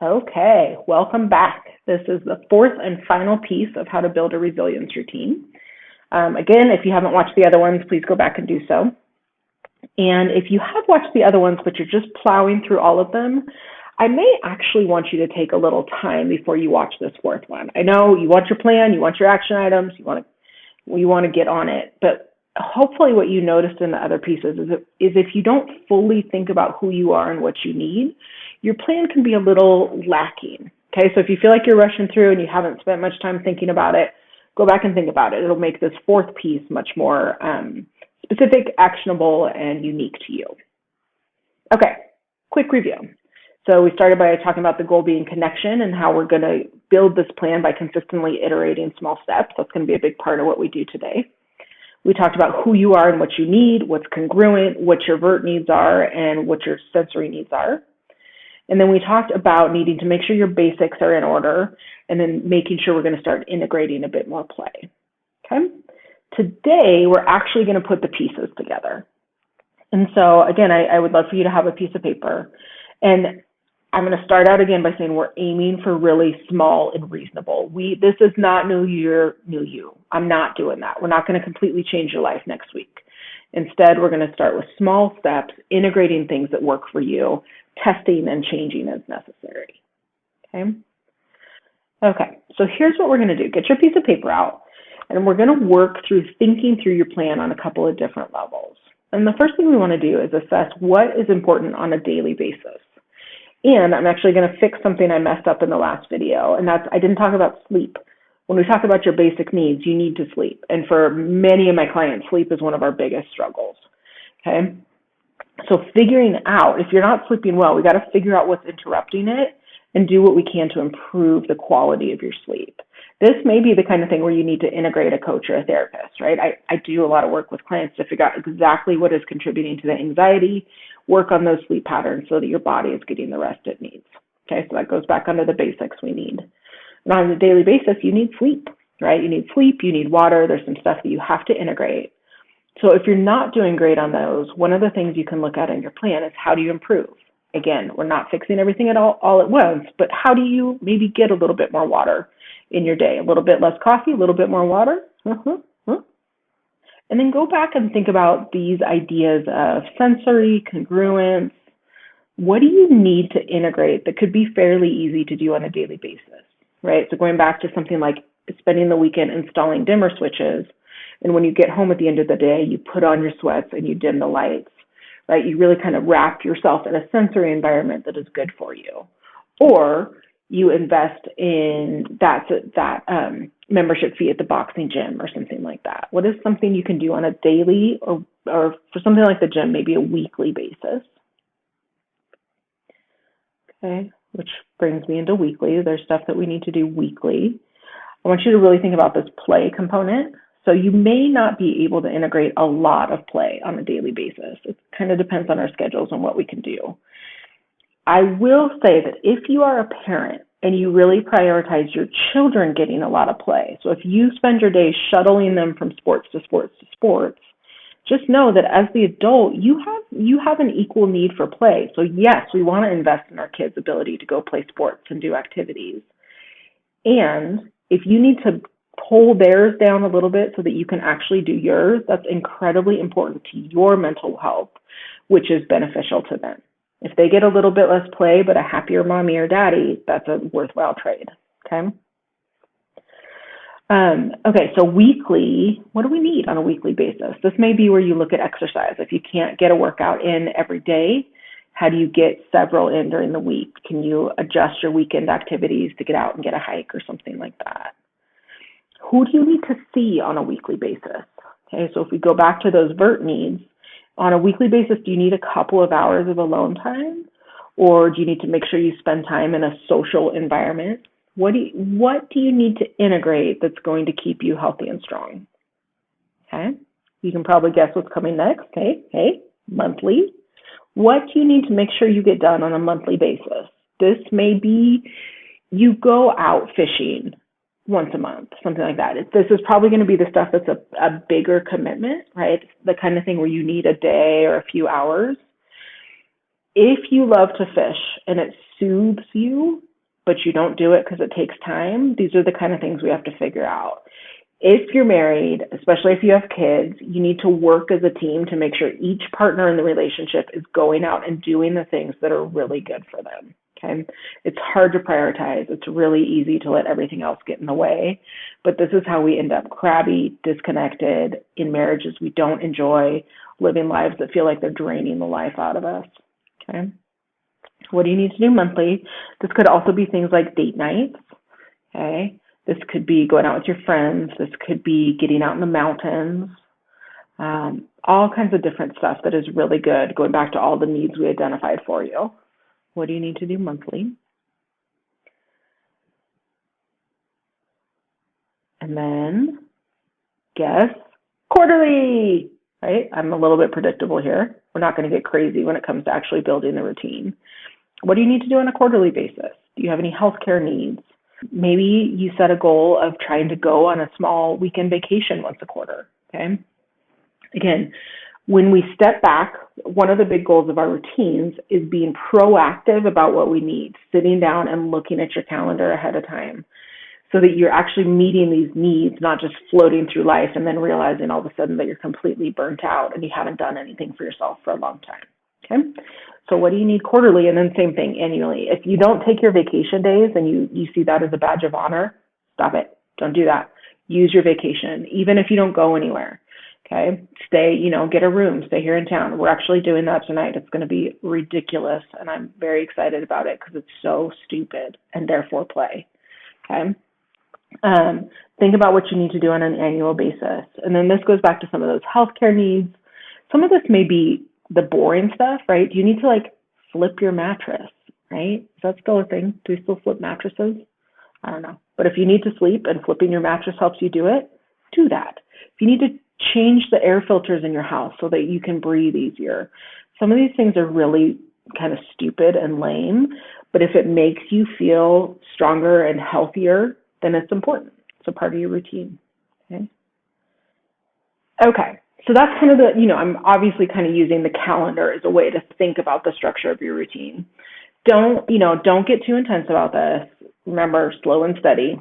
Okay, welcome back. This is the fourth and final piece of how to build a resilience routine. Again, if you haven't watched the other ones, please go back and do so. And if you have watched the other ones, but you're just plowing through all of them, I may actually want you to take a little time before you watch this fourth one. I know you want your plan, you want your action items, you want to get on it, but hopefully what you noticed in the other pieces is if you don't fully think about who you are and what you need, your plan can be a little lacking. Okay, so if you feel like you're rushing through and you haven't spent much time thinking about it, go back and think about it. It'll make this fourth piece much more specific, actionable, and unique to you. Okay, quick review. So we started by talking about the goal being connection and how we're going to build this plan by consistently iterating small steps. That's going to be a big part of what we do today. We talked about who you are and what you need, what's congruent, what your vert needs are, and what your sensory needs are. And then we talked about needing to make sure your basics are in order and then making sure we're going to start integrating a bit more play. Okay? Today, we're actually going to put the pieces together. And so, again, I would love for you to have a piece of paper. And I'm going to start out again by saying we're aiming for really small and reasonable. This is not new year, new you. I'm not doing that. We're not going to completely change your life next week. Instead, we're going to start with small steps, integrating things that work for you, testing and changing as necessary. Okay, so here's what we're going to do. Get your piece of paper out, and we're going to work through thinking through your plan on a couple of different levels. And the first thing we want to do is assess what is important on a daily basis. And I'm actually going to fix something I messed up in the last video, and that's I didn't talk about sleep. When we talk about your basic needs, you need to sleep. And for many of my clients, sleep is one of our biggest struggles. Okay? So figuring out, if you're not sleeping well, we got to figure out what's interrupting it and do what we can to improve the quality of your sleep. This may be the kind of thing where you need to integrate a coach or a therapist, right? I do a lot of work with clients to figure out exactly what is contributing to the anxiety, work on those sleep patterns so that your body is getting the rest it needs. Okay, so that goes back under the basics we need. And on a daily basis, you need sleep, right? You need sleep, you need water, there's some stuff that you have to integrate. So if you're not doing great on those, one of the things you can look at in your plan is how do you improve? Again, we're not fixing everything all at once, but how do you maybe get a little bit more water in your day? A little bit less coffee, a little bit more water? And then go back and think about these ideas of sensory, congruence. What do you need to integrate that could be fairly easy to do on a daily basis, right? So going back to something like spending the weekend installing dimmer switches, and when you get home at the end of the day, you put on your sweats and you dim the lights, right? You really kind of wrap yourself in a sensory environment that is good for you. Or you invest in that membership fee at the boxing gym or something like that. What is something you can do on a daily or for something like the gym, maybe a weekly basis? Okay, which brings me into weekly. There's stuff that we need to do weekly. I want you to really think about this play component. So you may not be able to integrate a lot of play on a daily basis. It kind of depends on our schedules and what we can do. I will say that if you are a parent and you really prioritize your children getting a lot of play, so if you spend your day shuttling them from sports to sports to sports, just know that as the adult, you have an equal need for play. So yes, we want to invest in our kids' ability to go play sports and do activities. And if you need to pull theirs down a little bit so that you can actually do yours, that's incredibly important to your mental health, which is beneficial to them. If they get a little bit less play but a happier mommy or daddy, that's a worthwhile trade, okay? Okay, so weekly, what do we need on a weekly basis? This may be where you look at exercise. If you can't get a workout in every day, how do you get several in during the week? Can you adjust your weekend activities to get out and get a hike or something like that? Who do you need to see on a weekly basis? Okay, so if we go back to those vert needs, on a weekly basis, do you need a couple of hours of alone time? Or do you need to make sure you spend time in a social environment? What do you need to integrate that's going to keep you healthy and strong? Okay, you can probably guess what's coming next. Okay, monthly. What do you need to make sure you get done on a monthly basis? This may be you go out fishing once a month, something like that. This is probably going to be the stuff that's a bigger commitment, right? The kind of thing where you need a day or a few hours. If you love to fish and it soothes you, but you don't do it because it takes time, these are the kind of things we have to figure out. If you're married, especially if you have kids, you need to work as a team to make sure each partner in the relationship is going out and doing the things that are really good for them. Okay. It's hard to prioritize. It's really easy to let everything else get in the way. But this is how we end up crabby, disconnected in marriages. We don't enjoy living lives that feel like they're draining the life out of us. Okay. What do you need to do monthly? This could also be things like date nights. Okay. This could be going out with your friends. This could be getting out in the mountains. All kinds of different stuff that is really good, going back to all the needs we identified for you. What do you need to do monthly? And then guess quarterly, right? I'm a little bit predictable here. We're not going to get crazy when it comes to actually building the routine. What do you need to do on a quarterly basis? Do you have any healthcare needs? Maybe you set a goal of trying to go on a small weekend vacation once a quarter, okay? Again, when we step back, one of the big goals of our routines is being proactive about what we need, sitting down and looking at your calendar ahead of time so that you're actually meeting these needs, not just floating through life and then realizing all of a sudden that you're completely burnt out and you haven't done anything for yourself for a long time, okay? So what do you need quarterly? And then same thing annually. If you don't take your vacation days and you see that as a badge of honor, stop it. Don't do that. Use your vacation, even if you don't go anywhere. Okay, stay, get a room, stay here in town. We're actually doing that tonight. It's going to be ridiculous, and I'm very excited about it because it's so stupid, and therefore play. Okay, think about what you need to do on an annual basis. And then this goes back to some of those healthcare needs. Some of this may be the boring stuff, right? You need to flip your mattress, right? Is that still a thing? Do we still flip mattresses? I don't know. But if you need to sleep and flipping your mattress helps you do it, do that. If you need to change the air filters in your house so that you can breathe easier. Some of these things are really kind of stupid and lame, but if it makes you feel stronger and healthier, then it's important. It's a part of your routine. Okay. So that's kind of I'm obviously kind of using the calendar as a way to think about the structure of your routine. Don't get too intense about this. Remember, slow and steady.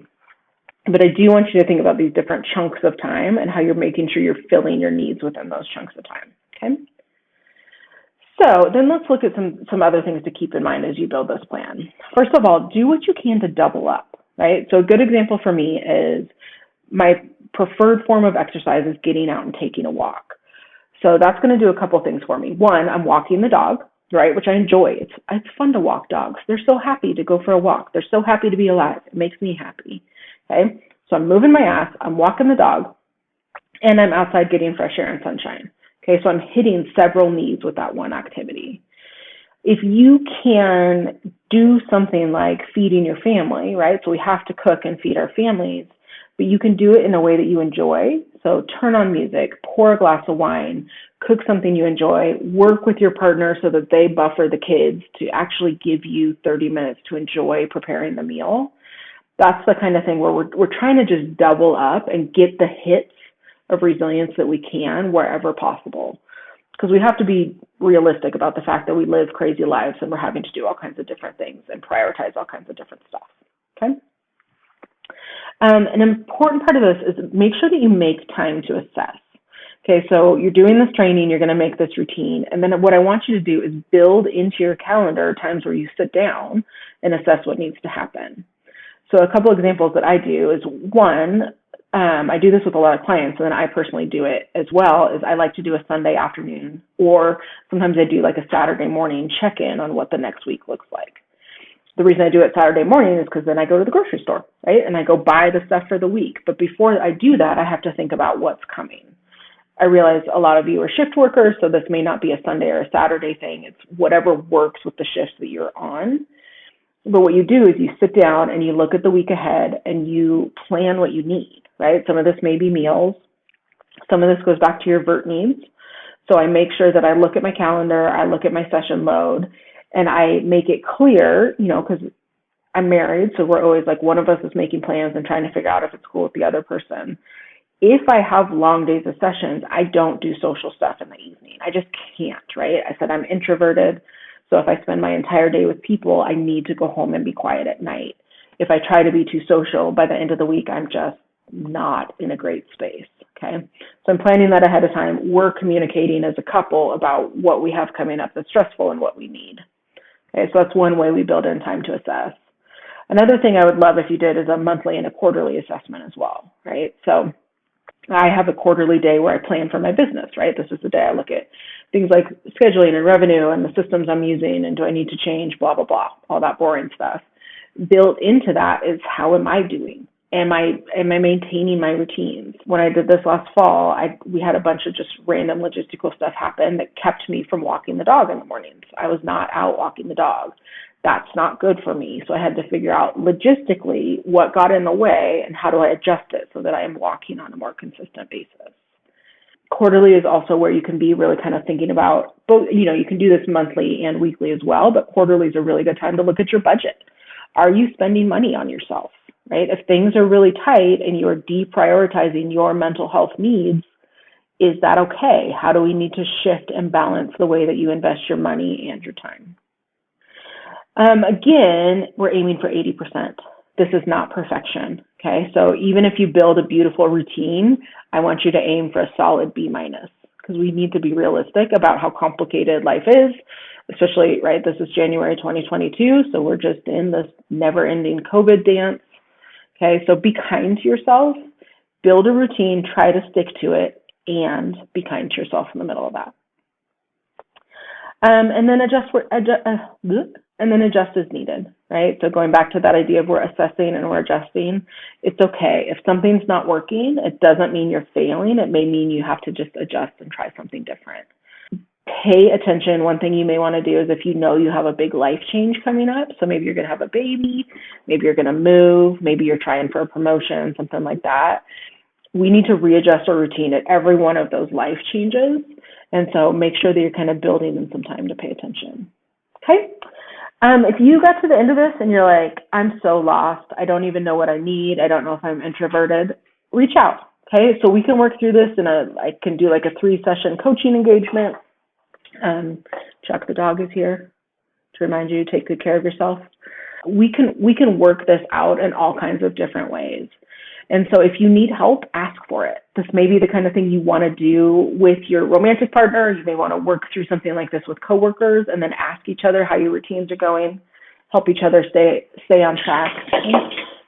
But I do want you to think about these different chunks of time and how you're making sure you're filling your needs within those chunks of time, okay? So then let's look at some other things to keep in mind as you build this plan. First of all, do what you can to double up, right? So a good example for me is my preferred form of exercise is getting out and taking a walk. So that's going to do a couple things for me. One, I'm walking the dog, right, which I enjoy. It's fun to walk dogs. They're so happy to go for a walk. They're so happy to be alive. It makes me happy. Okay, so I'm moving my ass, I'm walking the dog, and I'm outside getting fresh air and sunshine. Okay, so I'm hitting several needs with that one activity. If you can do something like feeding your family, right? So we have to cook and feed our families, but you can do it in a way that you enjoy. So turn on music, pour a glass of wine, cook something you enjoy, work with your partner so that they buffer the kids to actually give you 30 minutes to enjoy preparing the meal. That's the kind of thing where we're trying to just double up and get the hits of resilience that we can wherever possible. Because we have to be realistic about the fact that we live crazy lives and we're having to do all kinds of different things and prioritize all kinds of different stuff, okay? An important part of this is make sure that you make time to assess. Okay, so you're doing this training, you're going to make this routine, and then what I want you to do is build into your calendar times where you sit down and assess what needs to happen. So a couple examples that I do is one, I do this with a lot of clients, and then I personally do it as well, is I like to do a Sunday afternoon, or sometimes I do like a Saturday morning check-in on what the next week looks like. The reason I do it Saturday morning is because then I go to the grocery store, right? And I go buy the stuff for the week. But before I do that, I have to think about what's coming. I realize a lot of you are shift workers, so this may not be a Sunday or a Saturday thing. It's whatever works with the shifts that you're on. But what you do is you sit down and you look at the week ahead and you plan what you need, right? Some of this may be meals. Some of this goes back to your vert needs. So I make sure that I look at my calendar, I look at my session load, and I make it clear, because I'm married, so we're always like one of us is making plans and trying to figure out if it's cool with the other person. If I have long days of sessions, I don't do social stuff in the evening. I just can't, right? I said I'm introverted. So if I spend my entire day with people, I need to go home and be quiet at night. If I try to be too social, by the end of the week, I'm just not in a great space. Okay. So I'm planning that ahead of time. We're communicating as a couple about what we have coming up that's stressful and what we need. Okay. So that's one way we build in time to assess. Another thing I would love if you did is a monthly and a quarterly assessment as well, right? So I have a quarterly day where I plan for my business, right? This is the day I look at things like scheduling and revenue and the systems I'm using and do I need to change, blah, blah, blah, all that boring stuff. Built into that is how am I doing? Am I maintaining my routines? When I did this last fall, we had a bunch of just random logistical stuff happen that kept me from walking the dog in the mornings. I was not out walking the dog. That's not good for me. So I had to figure out logistically what got in the way and how do I adjust it so that I am walking on a more consistent basis. Quarterly is also where you can be really kind of thinking about, both, you can do this monthly and weekly as well, but quarterly is a really good time to look at your budget. Are you spending money on yourself, right? If things are really tight and you're deprioritizing your mental health needs, is that okay? How do we need to shift and balance the way that you invest your money and your time? Again, we're aiming for 80%. This is not perfection, okay? So even if you build a beautiful routine, I want you to aim for a solid B-, because we need to be realistic about how complicated life is, especially, right, this is January 2022, so we're just in this never-ending COVID dance, okay? So be kind to yourself, build a routine, try to stick to it, and be kind to yourself in the middle of that. And then adjust as needed, right? So going back to that idea of we're assessing and we're adjusting, it's okay. If something's not working, it doesn't mean you're failing. It may mean you have to just adjust and try something different. Pay attention. One thing you may want to do is if you know you have a big life change coming up, so maybe you're going to have a baby, maybe you're going to move, maybe you're trying for a promotion, something like that. We need to readjust our routine at every one of those life changes. And so make sure that you're kind of building in some time to pay attention. Okay? If you got to the end of this and you're like, I'm so lost, I don't even know what I need, I don't know if I'm introverted, reach out. Okay? So we can work through this I can do like a 3-session coaching engagement. Chuck the dog is here to remind you to take good care of yourself. We can work this out in all kinds of different ways. And so if you need help, ask for it. This may be the kind of thing you want to do with your romantic partner. You may want to work through something like this with coworkers and then ask each other how your routines are going, help each other stay on track.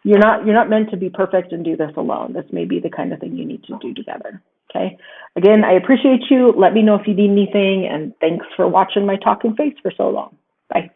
You're not meant to be perfect and do this alone. This may be the kind of thing you need to do together. Okay. Again, I appreciate you. Let me know if you need anything, and thanks for watching my talking face for so long. Bye.